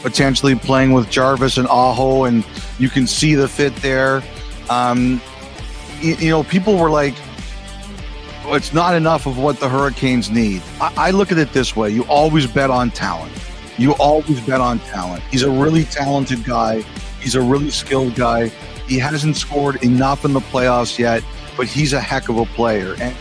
potentially playing with Jarvis and Aho, and you can see the fit there. People were like, oh, it's not enough of what the Hurricanes need. I look at it this way. You always bet on talent. You always bet on talent. He's a really talented guy. He's a really skilled guy. He hasn't scored enough in the playoffs yet, but he's a heck of a player. And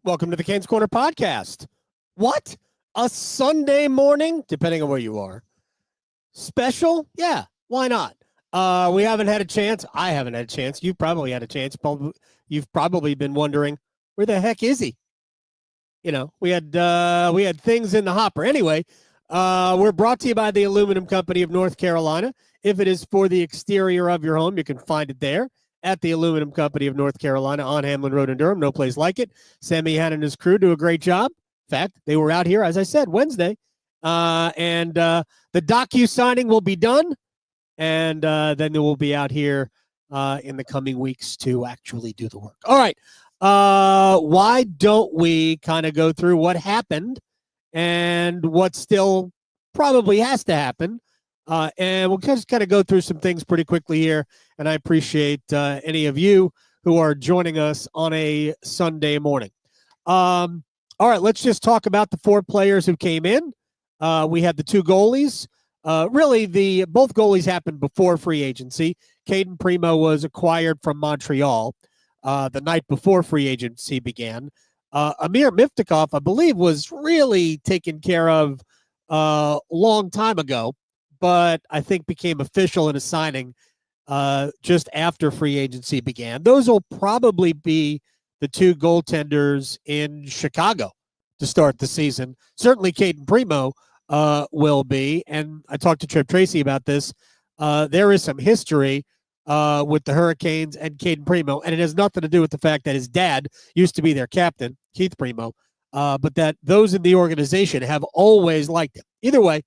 welcome to the Canes Corner podcast. What? A Sunday morning, depending on where you are. Special? Yeah, why not? We haven't had a chance. I haven't had a chance. You probably had a chance. You've probably been wondering, where the heck is he? We had things in the hopper. Anyway, we're brought to you by the Aluminum Company of North Carolina. If it is for the exterior of your home, you can find it there at the Aluminum Company of North Carolina on Hamlin Road in Durham. No place like it. Sammy Hanna and his crew do a great job. In fact, they were out here, as I said, Wednesday. And the docu-signing will be done. And then they will be out here in the coming weeks to actually do the work. All right. Why don't we kind of go through what happened and what still probably has to happen? And we'll just kind of go through some things pretty quickly here. And I appreciate any of you who are joining us on a Sunday morning. All right, let's just talk about the four players who came in. We had the two goalies. Really, both goalies happened before free agency. Caden Primo was acquired from Montreal the night before free agency began. Amir Miftakov, I believe, was really taken care of a long time ago, but I think became official in a signing just after free agency began. Those will probably be the two goaltenders in Chicago to start the season. Certainly Caden Primo will be, and I talked to Trip Tracy about this. There is some history with the Hurricanes and Caden Primo, and it has nothing to do with the fact that his dad used to be their captain, Keith Primo, but that those in the organization have always liked him. Either way,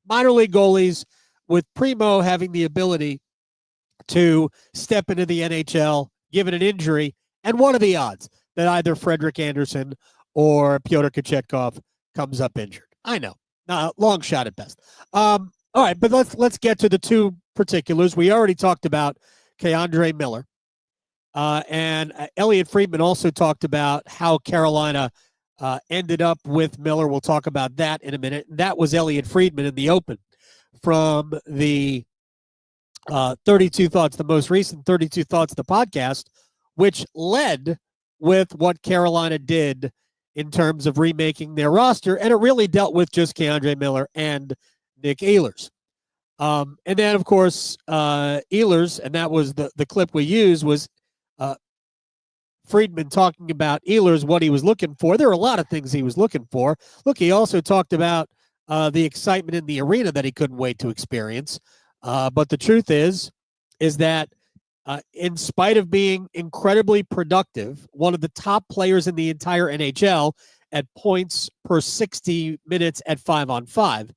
minor league goalies, with Primo having the ability to step into the NHL, given an injury, and what are the odds that either Frederik Andersen or Pyotr Kochetkov comes up injured? I know, long shot at best. All right, but let's get to the two particulars. We already talked about K'Andre Miller, and Elliot Friedman also talked about how Carolina ended up with Miller. We'll talk about that in a minute. That was Elliot Friedman in the open from the 32 Thoughts, the most recent 32 Thoughts, the podcast, which led with what Carolina did in terms of remaking their roster, and it really dealt with just K'Andre Miller and Nick Ehlers. And then, of course, Ehlers, and that was the clip we used, was Friedman talking about Ehlers, what he was looking for. There are a lot of things he was looking for. Look, he also talked about the excitement in the arena that he couldn't wait to experience. But the truth is that in spite of being incredibly productive, one of the top players in the entire NHL at points per 60 minutes at 5-on-5,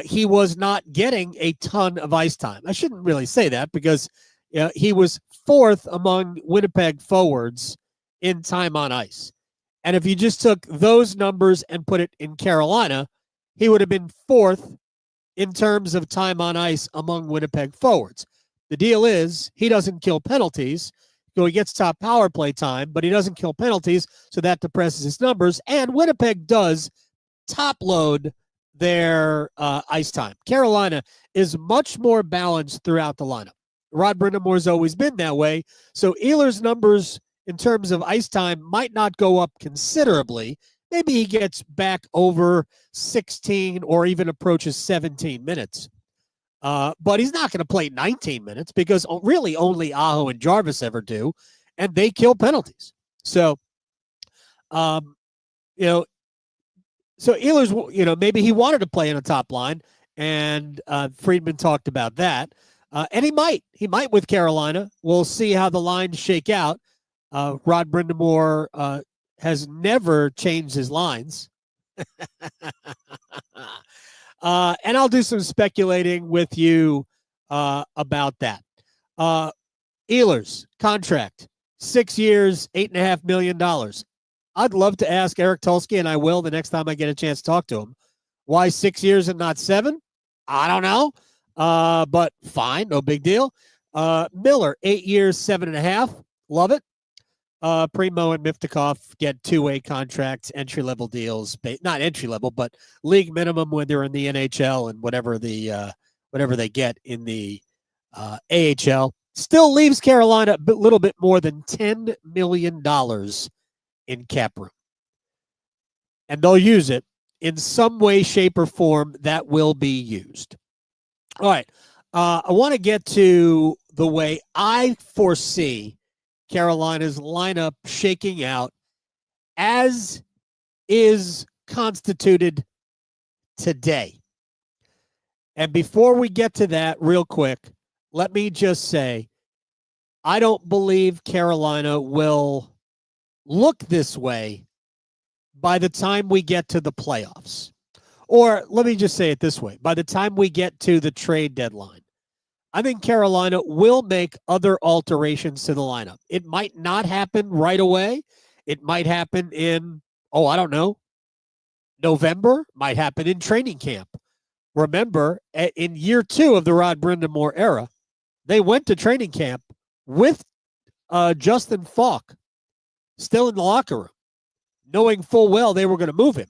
he was not getting a ton of ice time. I shouldn't really say that because he was fourth among Winnipeg forwards in time on ice. And if you just took those numbers and put it in Carolina, he would have been fourth in terms of time on ice among Winnipeg forwards. The deal is he doesn't kill penalties. So he gets top power play time, but he doesn't kill penalties, so that depresses his numbers. And Winnipeg does top load their ice time. Carolina is much more balanced throughout the lineup. Rod Brind'Amour's always been that way. So Ehlers' numbers in terms of ice time might not go up considerably. Maybe he gets back over 16 or even approaches 17 minutes. But he's not going to play 19 minutes because really only Aho and Jarvis ever do, and they kill penalties. So, so Ehlers, maybe he wanted to play in a top line, and Friedman talked about that. And he might with Carolina. We'll see how the lines shake out. Rod Brind'Amour has never changed his lines. And I'll do some speculating with you about that. Ehlers contract, 6 years, $8.5 million. I'd love to ask Eric Tulsky, and I will the next time I get a chance to talk to him. Why 6 years and not 7? I don't know. But fine, no big deal. Miller, 8 years, 7.5. Love it. Primo and Miftakov get two-way contracts, entry-level deals. Not entry-level, but league minimum when they're in the NHL and whatever they get in the AHL. Still leaves Carolina a little bit more than $10 million in cap room. And they'll use it in some way, shape, or form that will be used. All right. I want to get to the way I foresee Carolina's lineup shaking out as is constituted today. And before we get to that real quick, let me just say, I don't believe Carolina will look this way by the time we get to the playoffs. Or let me just say it this way. By the time we get to the trade deadline, I think Carolina will make other alterations to the lineup. It might not happen right away. It might happen in, I don't know, November. Might happen in training camp. Remember, in year 2 of the Rod Brindamore era, they went to training camp with Justin Falk still in the locker room, knowing full well they were going to move him.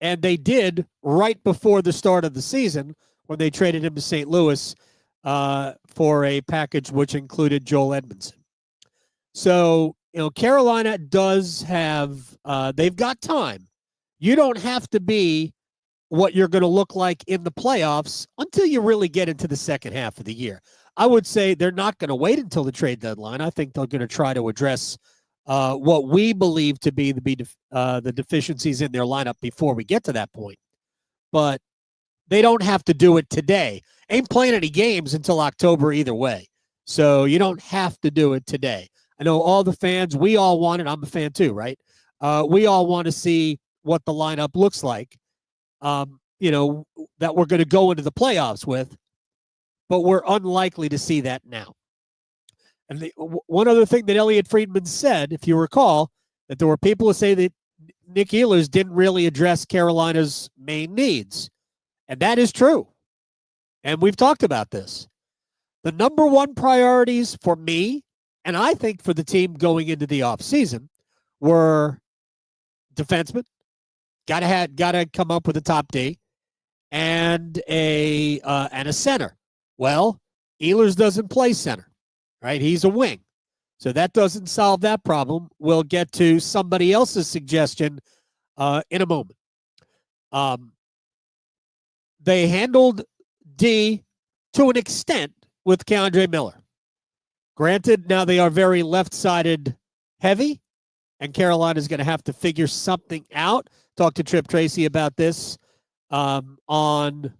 And they did right before the start of the season when they traded him to St. Louis for a package which included Joel Edmondson. So, Carolina does have, they've got time. You don't have to be what you're going to look like in the playoffs until you really get into the second half of the year. I would say they're not going to wait until the trade deadline. I think they're going to try to address what we believe to be the deficiencies in their lineup before we get to that point. But they don't have to do it today. Ain't playing any games until October either way. So you don't have to do it today. I know all the fans, we all want it. I'm a fan too, right? We all want to see what the lineup looks like, that we're going to go into the playoffs with, but we're unlikely to see that now. And one other thing that Elliot Friedman said, if you recall, that there were people who say that Nick Ehlers didn't really address Carolina's main needs. And that is true. And we've talked about this. The number one priorities for me, and I think for the team going into the offseason, were defensemen. Got to come up with a top D and a center. Well, Ehlers doesn't play center, right? He's a wing. So that doesn't solve that problem. We'll get to somebody else's suggestion in a moment. They handled D to an extent with Keandre Miller. Granted, now they are very left-sided heavy, and Carolina's going to have to figure something out. Talked to Trip Tracy about this on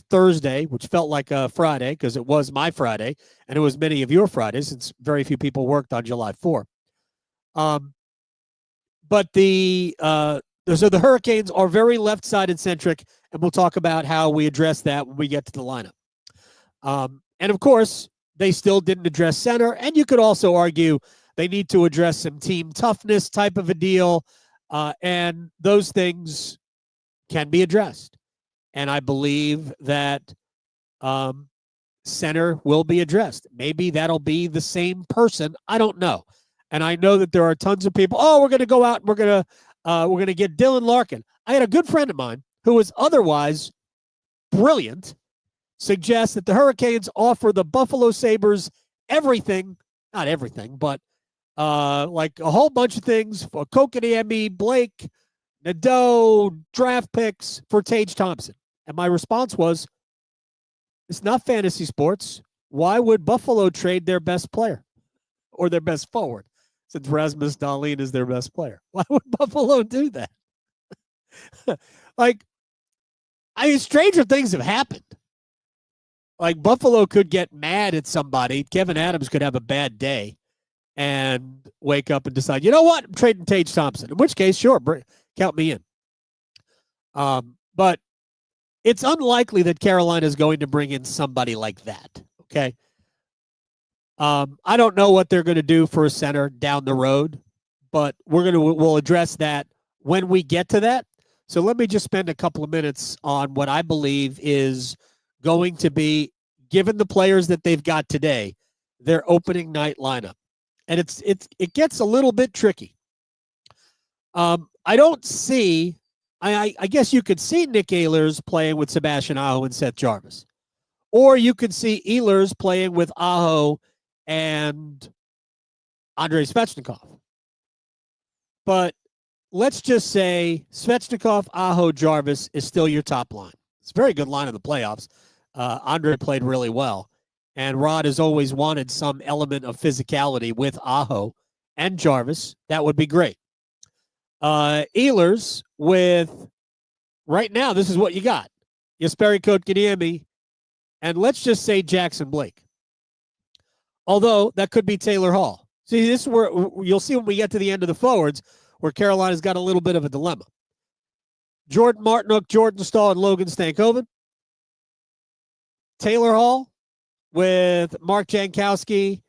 Thursday, which felt like a Friday because it was my Friday, and it was many of your Fridays since very few people worked on July 4th. But so the Hurricanes are very left-sided centric, and we'll talk about how we address that when we get to the lineup. And of course, they still didn't address center, and you could also argue they need to address some team toughness type of a deal, and those things can be addressed. And I believe that center will be addressed. Maybe that'll be the same person. I don't know. And I know that there are tons of people, we're going to go out and we're going to get Dylan Larkin. I had a good friend of mine who was otherwise brilliant suggest that the Hurricanes offer the Buffalo Sabres everything, not everything, but like a whole bunch of things for Kotkaniemi, Blake, Nadeau, draft picks for Tage Thompson. And my response was, it's not fantasy sports. Why would Buffalo trade their best player or their best forward since Rasmus Dahlin is their best player? Why would Buffalo do that? Stranger things have happened. Like Buffalo could get mad at somebody. Kevin Adams could have a bad day and wake up and decide, you know what, I'm trading Tage Thompson. In which case, sure, count me in. But it's unlikely that Carolina is going to bring in somebody like that. Okay. I don't know what they're going to do for a center down the road, but we'll address that when we get to that. So let me just spend a couple of minutes on what I believe is going to be, given the players that they've got today, their opening night lineup. And it gets a little bit tricky. I don't see, I guess you could see Nick Ehlers playing with Sebastian Aho and Seth Jarvis. Or you could see Ehlers playing with Aho and Andrei Svechnikov. But let's just say Svechnikov, Aho, Jarvis is still your top line. It's a very good line in the playoffs. Andre played really well. And Rod has always wanted some element of physicality with Aho and Jarvis. That would be great. Ehlers with, right now, this is what you got. Jesperi Kotkaniemi, and let's just say Jackson Blake. Although that could be Taylor Hall. See, this is where you'll see when we get to the end of the forwards where Carolina's got a little bit of a dilemma. Jordan Martinook, Jordan Staal, and Logan Stankoven. Taylor Hall with Mark Jankowski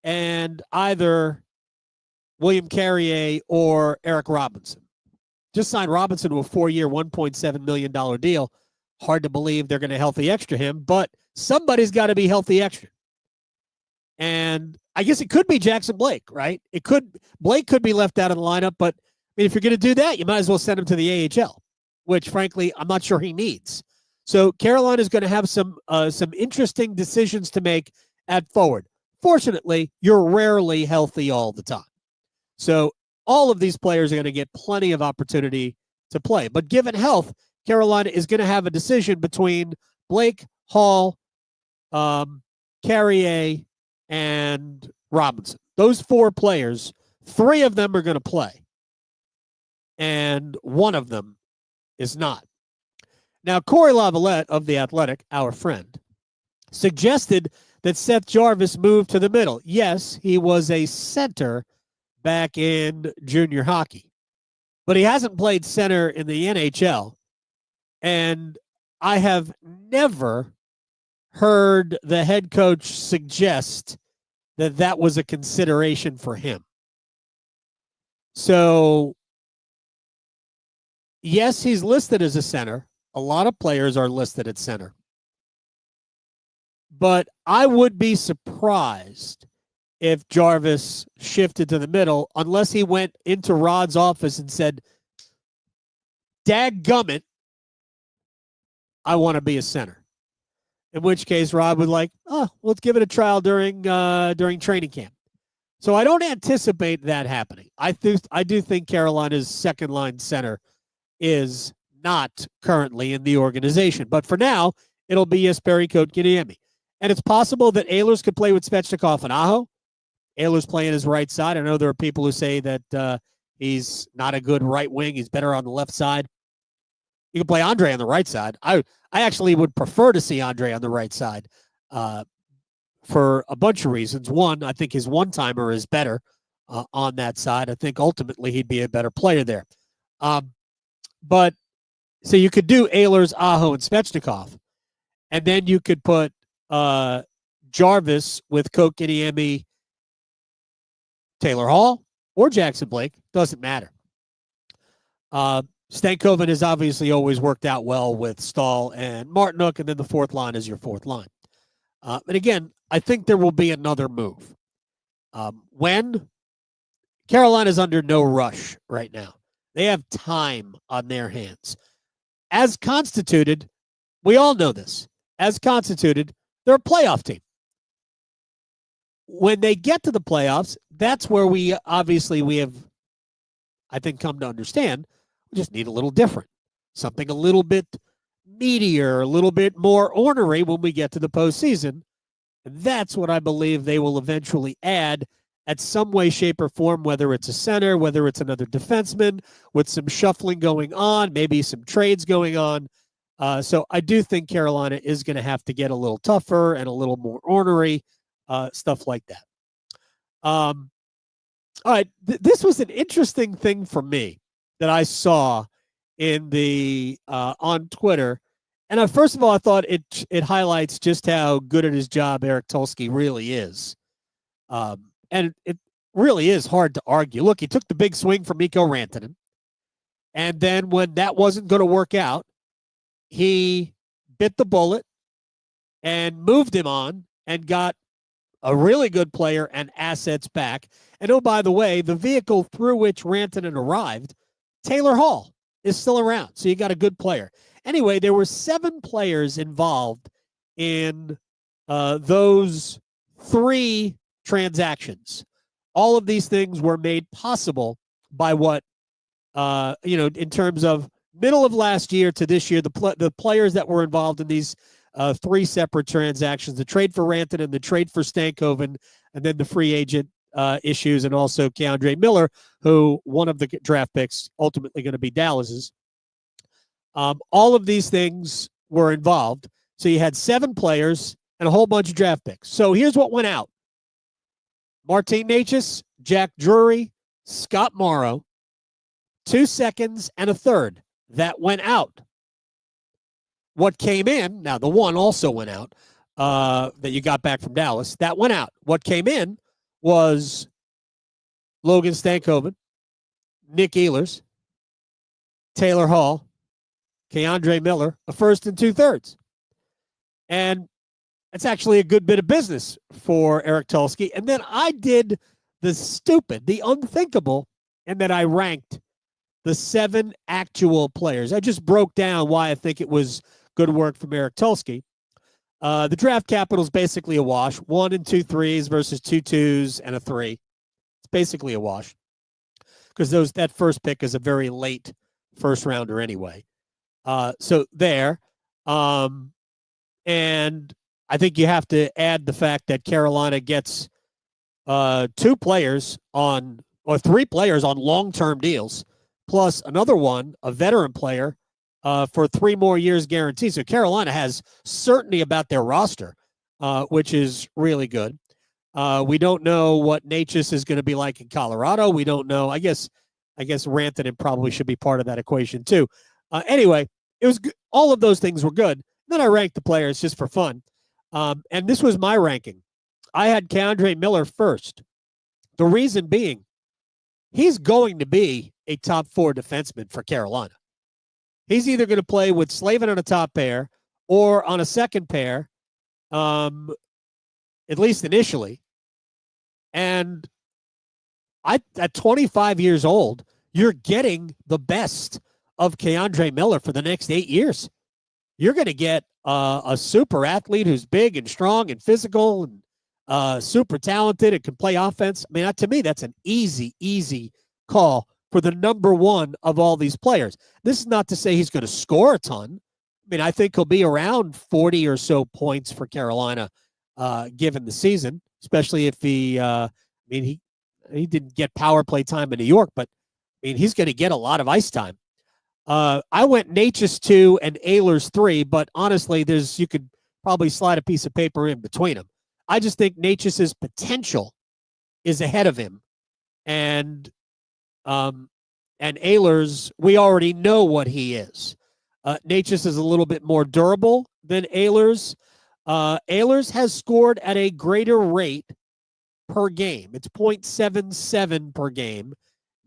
and either William Carrier or Eric Robinson. Just signed Robinson to a 4-year, $1.7 million deal. Hard to believe they're going to healthy extra him, but somebody's got to be healthy extra. And I guess it could be Jackson Blake, right? Blake could be left out of the lineup, but I mean, if you're going to do that, you might as well send him to the AHL, which frankly, I'm not sure he needs. So Carolina is going to have some interesting decisions to make at forward. Fortunately, you're rarely healthy all the time. So all of these players are going to get plenty of opportunity to play. But given health, Carolina is going to have a decision between Blake, Hall, Carrier, and Robinson. Those 4 players, 3 of them are going to play. And 1 of them is not. Now, Corey Lavalette of The Athletic, our friend, suggested that Seth Jarvis move to the middle. Yes, he was a center back in junior hockey, but he hasn't played center in the NHL. And I have never heard the head coach suggest that that was a consideration for him. So, yes, he's listed as a center. A lot of players are listed at center. But I would be surprised if Jarvis shifted to the middle unless he went into Rod's office and said, "Dadgummit, I want to be a center." In which case, Rod would let's give it a trial during training camp. So I don't anticipate that happening. I do think Carolina's second line center is not currently in the organization. But for now, it'll be Jesperi Kotkaniemi. And it's possible that Ehlers could play with Svechnikov and Aho. Ehlers playing his right side. I know there are people who say that he's not a good right wing. He's better on the left side. You can play Andre on the right side. I actually would prefer to see Andre on the right side for a bunch of reasons. One, I think his one-timer is better on that side. I think ultimately he'd be a better player there. But so you could do Ehlers, Aho, and Svechnikov, and then you could put Jarvis with Kotkaniemi, Taylor Hall, or Jackson Blake. Doesn't matter. Stankoven has obviously always worked out well with Staal and Martinook, and then the 4th line is your 4th line. And again, I think there will be another move. When Carolina's under no rush right now. They have time on their hands. As constituted, we all know this. As constituted, they're a playoff team. When they get to the playoffs, that's where we have, I think, come to understand, we just need a little different. Something a little bit meatier, a little bit more ornery when we get to the postseason. And that's what I believe they will eventually add at some way, shape, or form, whether it's a center, whether it's another defenseman, with some shuffling going on, maybe some trades going on. So I do think Carolina is going to have to get a little tougher and a little more ornery, stuff like that. All right, this was an interesting thing for me that I saw in the on Twitter, And first of all, I thought it highlights just how good at his job Eric Tulsky really is. And it really is hard to argue. Look, he took the big swing from Mikko Rantanen. And then when that wasn't going to work out, he bit the bullet and moved him on and got a really good player and assets back. And oh, by the way, the vehicle through which Rantanen arrived, Taylor Hall, is still around. So you got a good player. Anyway, there were 7 players involved in those 3 transactions. All of these things were made possible by what, in terms of middle of last year to this year, the players that were involved in these 3 separate transactions, the trade for Rantanen, the trade for Stankoven, and then the free agent issues, and also Keandre Miller, who one of the draft picks ultimately going to be Dallas's. All of these things were involved. So you had 7 players and a whole bunch of draft picks. So here's what went out. Martin Necas, Jack Drury, Scott Morrow, 2 seconds and a third. That went out. What came in, now the one also went out that you got back from Dallas. That went out. What came in was Logan Stankoven, Nick Ehlers, Taylor Hall, Keandre Miller, a first and 2/3. And it's actually a good bit of business for Eric Tulsky. And then I did the stupid, the unthinkable, and then I ranked the 7 actual players. I just broke down why I think it was good work from Eric Tulsky. The draft capital is basically a wash. 1 and 2 3s versus 2 2s and a 3. It's basically a wash because that first pick is a very late first rounder anyway. So there. And I think you have to add the fact that Carolina gets 2 players or 3 players on long-term deals, plus another one, a veteran player, for 3 more years guaranteed. So Carolina has certainty about their roster, which is really good. We don't know what Necas is going to be like in Colorado. We don't know. I guess Rantanen probably should be part of that equation too. Anyway, it was good. All of those things were good. Then I ranked the players just for fun. And this was my ranking. I had Keandre Miller first. The reason being, he's going to be a top 4 defenseman for Carolina. He's either going to play with Slavin on a top pair or on a second pair, at least initially. And at 25 years old, you're getting the best of Keandre Miller for the next 8 years. You're going to get a super athlete who's big and strong and physical and super talented and can play offense. I mean, to me, that's an easy call for the number 1 of all these players. This is not to say he's going to score a ton. I mean, I think he'll be around 40 or so points for Carolina given the season, especially if he didn't get power play time in New York, but I mean, he's going to get a lot of ice time. I went Necas 2 and Ehlers 3, but honestly, you could probably slide a piece of paper in between them. I just think Necas's potential is ahead of him. And Ehlers, we already know what he is. Necas is a little bit more durable than Ehlers. Ehlers has scored at a greater rate per game. It's 0.77 per game.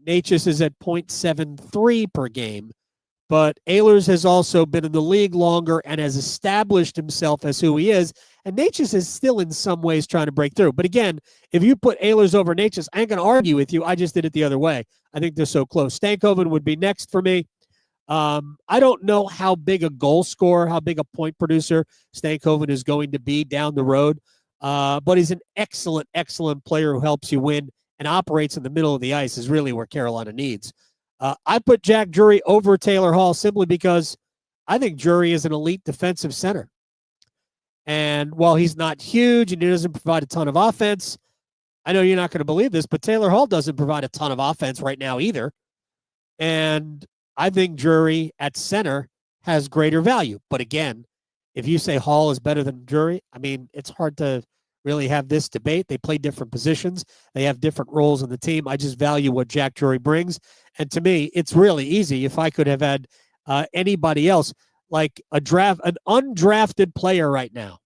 Necas is at 0.73 per game. But Ehlers has also been in the league longer and has established himself as who he is. And Necas is still in some ways trying to break through. But again, if you put Ehlers over Necas, I ain't going to argue with you. I just did it the other way. I think they're so close. Stankoven would be next for me. I don't know how big a goal scorer, how big a point producer Stankoven is going to be down the road. But he's an excellent player who helps you win and operates in the middle of the ice is really where Carolina needs. I put Jack Drury over Taylor Hall simply because I think Drury is an elite defensive center. And while he's not huge and he doesn't provide a ton of offense, I know you're not going to believe this, but Taylor Hall doesn't provide a ton of offense right now either. And I think Drury at center has greater value. But again, if you say Hall is better than Drury, I mean, it's hard to really have this debate. They play different positions. They have different roles in the team. I just value what Jack Drury brings. And to me, it's really easy. If I could have had anybody else, like an undrafted player right now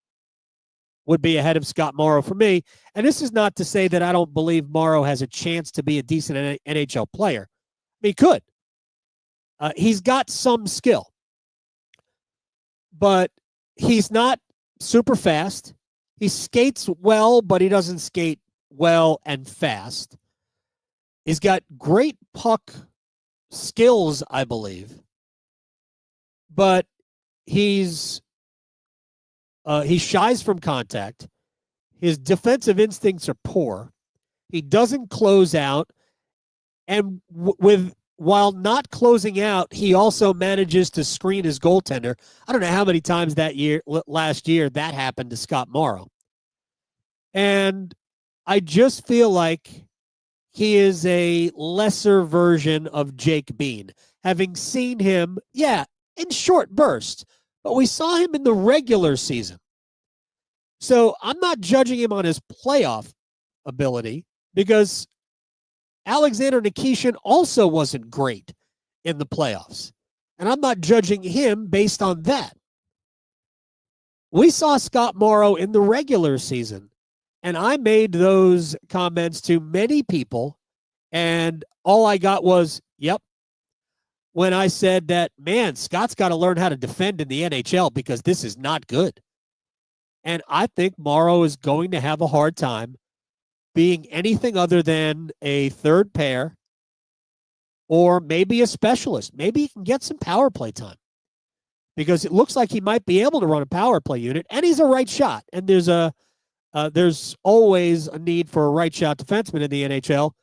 would be ahead of Scott Morrow for me. And this is not to say that I don't believe Morrow has a chance to be a decent NHL player. He could. He's got some skill, but he's not super fast. He skates well, but he doesn't skate well and fast. He's got great puck skills, I believe, but he shies from contact. His defensive instincts are poor. He doesn't close out, and while not closing out, he also manages to screen his goaltender. I don't know how many times last year that happened to Scott Morrow. And I just feel like he is a lesser version of Jake Bean. Having seen him, in short bursts, but we saw him in the regular season. So I'm not judging him on his playoff ability because Alexander Nikishin also wasn't great in the playoffs. And I'm not judging him based on that. We saw Scott Morrow in the regular season, and I made those comments to many people, and all I got was, yep. When I said that, man, Scott's got to learn how to defend in the NHL because this is not good. And I think Morrow is going to have a hard time being anything other than a third pair or maybe a specialist. Maybe he can get some power play time because it looks like he might be able to run a power play unit, and he's a right shot. And there's always a need for a right shot defenseman in the NHL.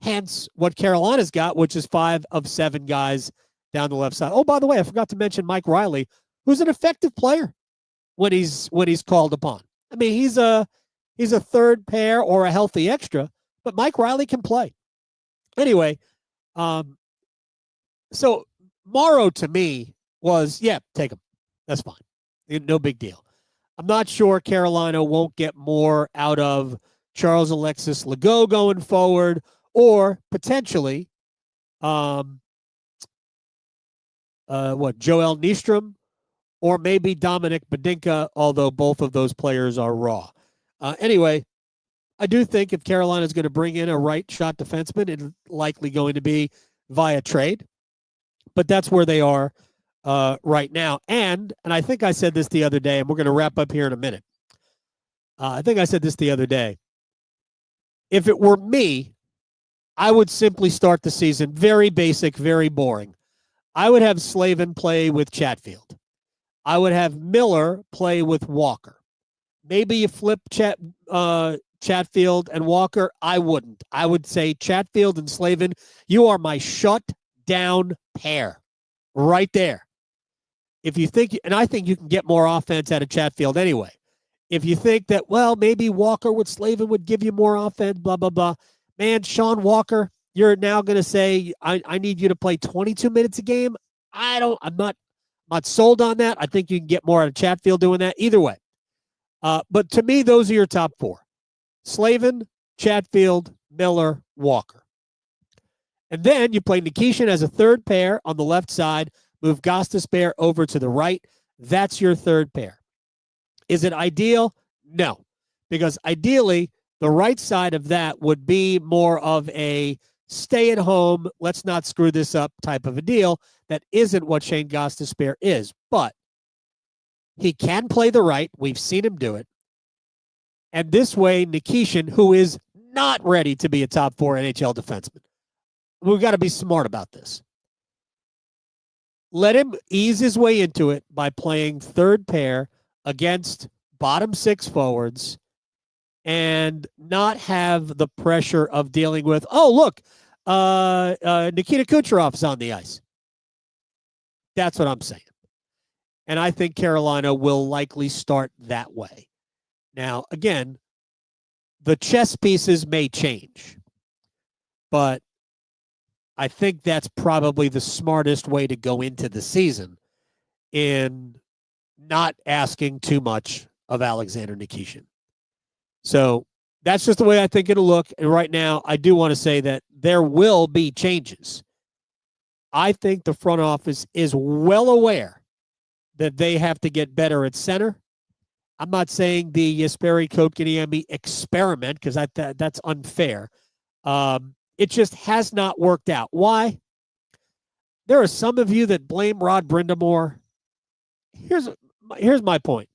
Hence what Carolina's got, which is 5 of 7 guys down the left side. Oh, by the way, I forgot to mention Mike Riley, who's an effective player when he's called upon. I mean, he's a third pair or a healthy extra, but Mike Riley can play. Anyway, so Morrow to me was, take him. That's fine. No big deal. I'm not sure Carolina won't get more out of Charles Alexis Legault going forward, or potentially, Joel Nystrom, or maybe Dominic Badinka, although both of those players are raw. Anyway, I do think if Carolina is going to bring in a right shot defenseman, it's likely going to be via trade. But that's where they are right now. And I think I said this the other day, and we're going to wrap up here in a minute. I think I said this the other day. If it were me, I would simply start the season very basic, very boring. I would have Slavin play with Chatfield. I would have Miller play with Walker. Maybe you flip Chatfield and Walker. I wouldn't. I would say Chatfield and Slavin, you are my shut down pair right there. If you think, and I think you can get more offense out of Chatfield anyway. If you think that, well, maybe Walker with Slavin would give you more offense, blah, blah, blah. Man, Sean Walker, you're now going to say, I need you to play 22 minutes a game. I'm not sold on that. I think you can get more out of Chatfield doing that. Either way. But to me, those are your top 4. Slavin, Chatfield, Miller, Walker. And then you play Nikishin as a third pair on the left side, move Gostisbehere over to the right. That's your third pair. Is it ideal? No. Because ideally, the right side of that would be more of a stay-at-home, let's not screw this up type of a deal. That isn't what Shane Gostisbehere is. But he can play the right. We've seen him do it. And this way, Nikishin, who is not ready to be a top 4 NHL defenseman, we've got to be smart about this. Let him ease his way into it by playing third pair against bottom 6 forwards and not have the pressure of dealing with, oh, look, Nikita Kucherov's on the ice. That's what I'm saying. And I think Carolina will likely start that way. Now, again, the chess pieces may change, but I think that's probably the smartest way to go into the season in not asking too much of Alexander Nikishin. So that's just the way I think it'll look. And right now, I do want to say that there will be changes. I think the front office is well aware that they have to get better at center. I'm not saying the Jesperi Kotkaniemi experiment, because that's unfair. It just has not worked out. Why? There are some of you that blame Rod Brindamore. Here's my point.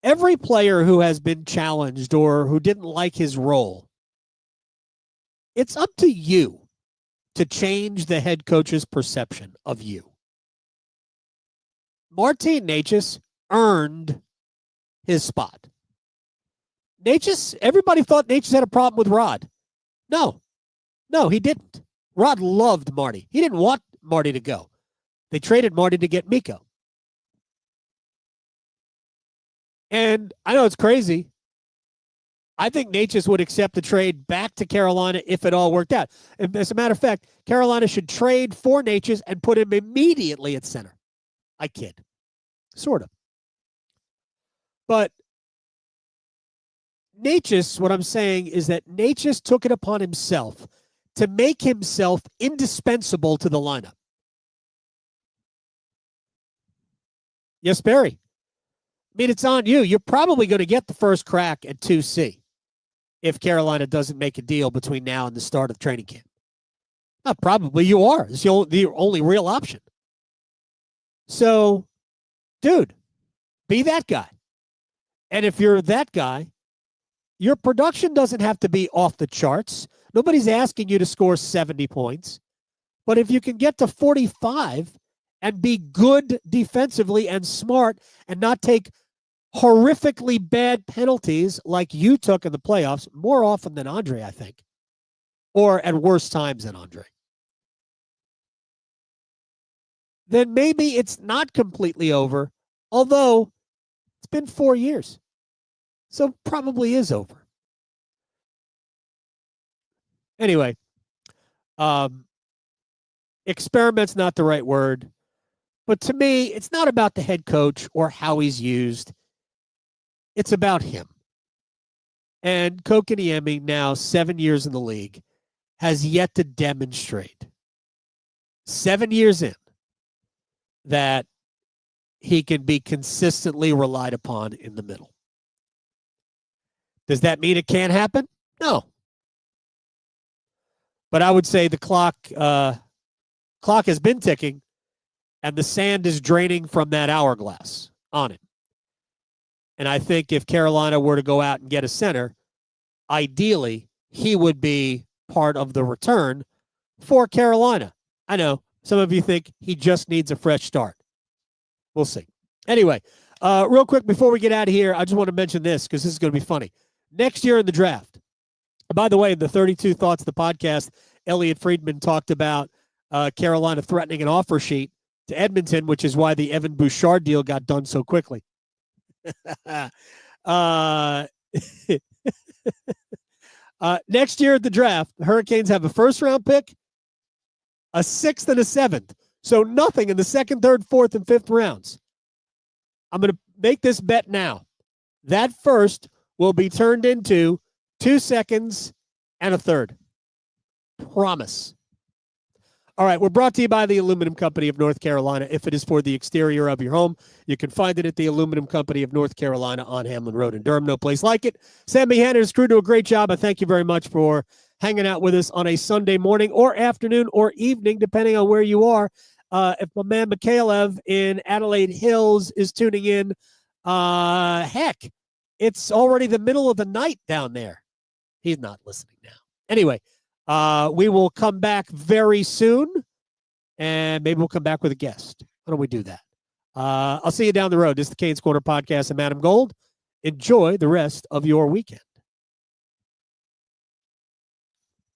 Every player who has been challenged or who didn't like his role, it's up to you to change the head coach's perception of you. Martin Necas earned his spot. Everybody thought Necas had a problem with Rod. No, he didn't. Rod loved Marty. He didn't want Marty to go. They traded Marty to get Mikko. And I know it's crazy. I think Necas would accept the trade back to Carolina if it all worked out. And as a matter of fact, Carolina should trade for Necas and put him immediately at center. I kid. Sort of. But Necas, what I'm saying is that Necas took it upon himself to make himself indispensable to the lineup. Yes, Barry. I mean, it's on you. You're probably going to get the first crack at 2C if Carolina doesn't make a deal between now and the start of training camp. Not probably, you are. It's the only real option. So, dude, be that guy. And if you're that guy, your production doesn't have to be off the charts. Nobody's asking you to score 70 points. But if you can get to 45 and be good defensively and smart and not take horrifically bad penalties like you took in the playoffs, more often than Andre, I think, or at worse times than Andre, then maybe it's not completely over, although it's been 4 years. So probably is over. Anyway, experiment's not the right word. But to me, it's not about the head coach or how he's used. It's about him. And Kotkaniemi, now 7 years in the league, has yet to demonstrate, 7 years in, that he can be consistently relied upon in the middle. Does that mean it can't happen? No. But I would say the clock has been ticking, and the sand is draining from that hourglass on it. And I think if Carolina were to go out and get a center, ideally, he would be part of the return for Carolina. I know some of you think he just needs a fresh start. We'll see. Anyway, real quick before we get out of here, I just want to mention this because this is going to be funny. Next year in the draft, by the way, the 32 Thoughts, the podcast, Elliot Friedman talked about Carolina threatening an offer sheet to Edmonton, which is why the Evan Bouchard deal got done so quickly. Next year at the draft, the Hurricanes have a first-round pick, a 6th, and a 7th. So nothing in the 2nd, 3rd, 4th, and 5th rounds. I'm going to make this bet now. That first will be turned into 2 seconds and a 3rd. Promise. All right, we're brought to you by the Aluminum Company of North Carolina. If it is for the exterior of your home, you can find it at the Aluminum Company of North Carolina on Hamlin Road in Durham. No place like it. Sam Meehan and his crew do a great job. I thank you very much for hanging out with us on a Sunday morning or afternoon or evening, depending on where you are. If my man Mikhailov in Adelaide Hills is tuning in, heck, it's already the middle of the night down there. He's not listening now. Anyway, we will come back very soon, and maybe we'll come back with a guest. Why don't we do that? I'll see you down the road. This is the Canes Corner Podcast. I'm Adam Gold. Enjoy the rest of your weekend.